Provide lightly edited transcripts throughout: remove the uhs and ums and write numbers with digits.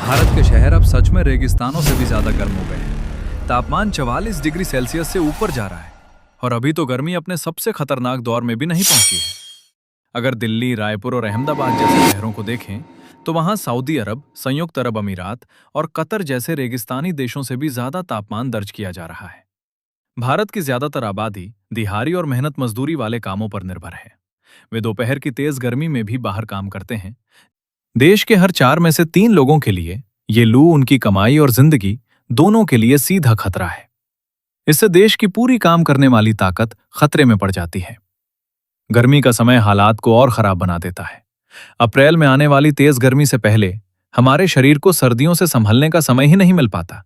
भारत के शहर अब सच में रेगिस्तानों से भी ज्यादा गर्म हो गए हैं। तापमान 44 डिग्री सेल्सियस से ऊपर जा रहा है और अभी तो गर्मी अपने सबसे खतरनाक दौर में भी नहीं पहुंची है। अगर दिल्ली, रायपुर और अहमदाबाद जैसे शहरों को देखें तो वहां सऊदी अरब, संयुक्त अरब अमीरात और कतर जैसे रेगिस्तानी देशों से भी ज्यादा तापमान दर्ज किया जा रहा है। भारत की ज्यादातर आबादी दिहाड़ी और मेहनत मजदूरी वाले कामों पर निर्भर है। वे दोपहर की तेज गर्मी में भी बाहर काम करते हैं। देश के हर 4 में से 3 लोगों के लिए ये लू उनकी कमाई और जिंदगी दोनों के लिए सीधा खतरा है। इससे देश की पूरी काम करने वाली ताकत खतरे में पड़ जाती है। गर्मी का समय हालात को और खराब बना देता है। अप्रैल में आने वाली तेज गर्मी से पहले हमारे शरीर को सर्दियों से संभलने का समय ही नहीं मिल पाता।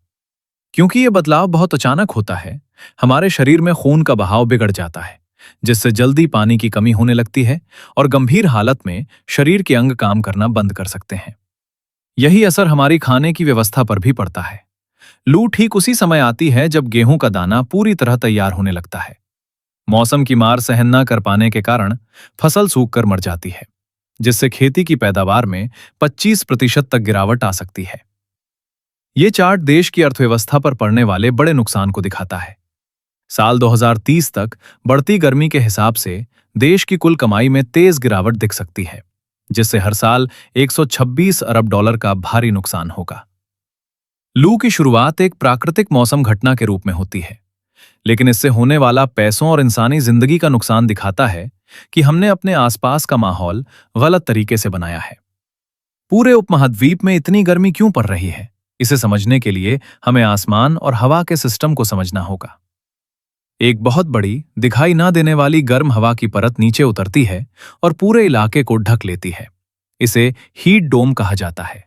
क्योंकि ये बदलाव बहुत अचानक होता है, हमारे शरीर में खून का बहाव बिगड़ जाता है, जिससे जल्दी पानी की कमी होने लगती है और गंभीर हालत में शरीर के अंग काम करना बंद कर सकते हैं। यही असर हमारी खाने की व्यवस्था पर भी पड़ता है। लू ठीक उसी समय आती है जब गेहूं का दाना पूरी तरह तैयार होने लगता है। मौसम की मार सहन न कर पाने के कारण फसल सूख कर मर जाती है, जिससे खेती की पैदावार में 25% तक गिरावट आ सकती है। ये चार्ट देश की अर्थव्यवस्था पर पड़ने वाले बड़े नुकसान को दिखाता है। साल 2030 तक बढ़ती गर्मी के हिसाब से देश की कुल कमाई में तेज गिरावट दिख सकती है, जिससे हर साल 126 अरब डॉलर का भारी नुकसान होगा। लू की शुरुआत एक प्राकृतिक मौसम घटना के रूप में होती है, लेकिन इससे होने वाला पैसों और इंसानी जिंदगी का नुकसान दिखाता है कि हमने अपने आसपास का माहौल गलत तरीके से बनाया है। पूरे उपमहाद्वीप में इतनी गर्मी क्यों पड़ रही है, इसे समझने के लिए हमें आसमान और हवा के सिस्टम को समझना होगा। एक बहुत बड़ी, दिखाई ना देने वाली गर्म हवा की परत नीचे उतरती है और पूरे इलाके को ढक लेती है। इसे हीट डोम कहा जाता है।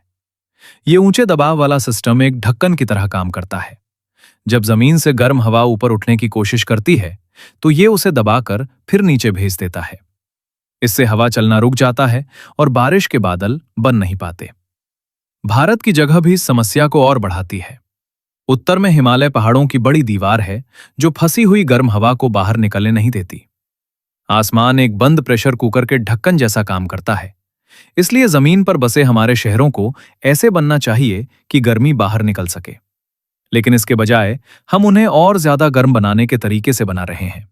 ये ऊंचे दबाव वाला सिस्टम एक ढक्कन की तरह काम करता है। जब जमीन से गर्म हवा ऊपर उठने की कोशिश करती है तो ये उसे दबाकर फिर नीचे भेज देता है। इससे हवा चलना रुक जाता है और बारिश के बादल बन नहीं पाते। भारत की जगह भी इस समस्या को और बढ़ाती है। उत्तर में हिमालय पहाड़ों की बड़ी दीवार है जो फंसी हुई गर्म हवा को बाहर निकलने नहीं देती। आसमान एक बंद प्रेशर कुकर के ढक्कन जैसा काम करता है। इसलिए जमीन पर बसे हमारे शहरों को ऐसे बनना चाहिए कि गर्मी बाहर निकल सके, लेकिन इसके बजाय हम उन्हें और ज्यादा गर्म बनाने के तरीके से बना रहे हैं।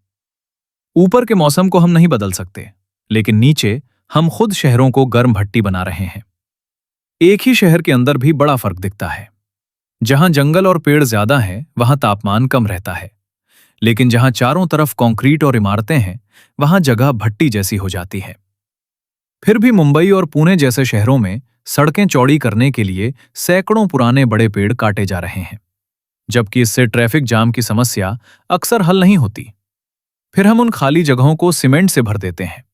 ऊपर के मौसम को हम नहीं बदल सकते, लेकिन नीचे हम खुद शहरों को गर्म भट्टी बना रहे हैं। एक ही शहर के अंदर भी बड़ा फर्क दिखता है। जहां जंगल और पेड़ ज्यादा हैं, वहां तापमान कम रहता है, लेकिन जहां चारों तरफ कंक्रीट और इमारतें हैं, वहां जगह भट्टी जैसी हो जाती है। फिर भी मुंबई और पुणे जैसे शहरों में सड़कें चौड़ी करने के लिए सैकड़ों पुराने बड़े पेड़ काटे जा रहे हैं, जबकि इससे ट्रैफिक जाम की समस्या अक्सर हल नहीं होती। फिर हम उन खाली जगहों को सीमेंट से भर देते हैं।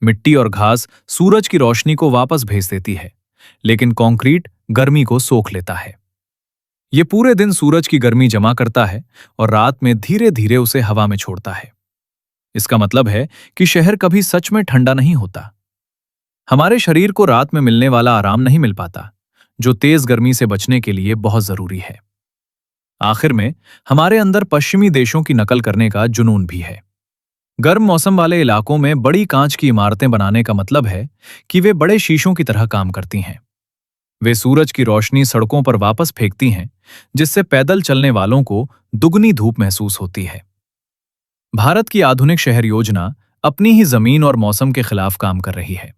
मिट्टी और घास सूरज की रोशनी को वापस भेज देती है, लेकिन कंक्रीट गर्मी को सोख लेता है। ये पूरे दिन सूरज की गर्मी जमा करता है और रात में धीरे धीरे उसे हवा में छोड़ता है। इसका मतलब है कि शहर कभी सच में ठंडा नहीं होता। हमारे शरीर को रात में मिलने वाला आराम नहीं मिल पाता, जो तेज गर्मी से बचने के लिए बहुत जरूरी है। आखिर में हमारे अंदर पश्चिमी देशों की नकल करने का जुनून भी है। गर्म मौसम वाले इलाकों में बड़ी कांच की इमारतें बनाने का मतलब है कि वे बड़े शीशों की तरह काम करती हैं। वे सूरज की रोशनी सड़कों पर वापस फेंकती हैं, जिससे पैदल चलने वालों को दुगनी धूप महसूस होती है। भारत की आधुनिक शहर योजना अपनी ही जमीन और मौसम के खिलाफ काम कर रही है।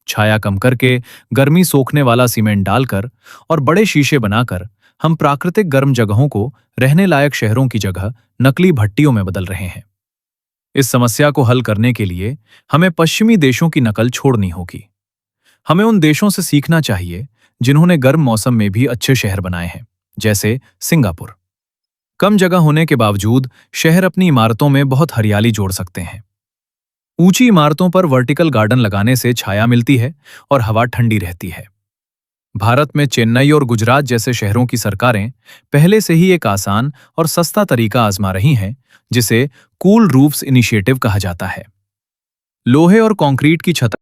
छाया कम करके, गर्मी सोखने वाला सीमेंट डालकर और बड़े शीशे बनाकर हम प्राकृतिक गर्म जगहों को रहने लायक शहरों की जगह नकली भट्टियों में बदल रहे हैं। इस समस्या को हल करने के लिए हमें पश्चिमी देशों की नकल छोड़नी होगी। हमें उन देशों से सीखना चाहिए जिन्होंने गर्म मौसम में भी अच्छे शहर बनाए हैं, जैसे सिंगापुर। कम जगह होने के बावजूद शहर अपनी इमारतों में बहुत हरियाली जोड़ सकते हैं। ऊंची इमारतों पर वर्टिकल गार्डन लगाने से छाया मिलती है और हवा ठंडी रहती है। भारत में चेन्नई और गुजरात जैसे शहरों की सरकारें पहले से ही एक आसान और सस्ता तरीका आजमा रही हैं, जिसे कूल रूफ्स इनिशिएटिव कहा जाता है। लोहे और कंक्रीट की छत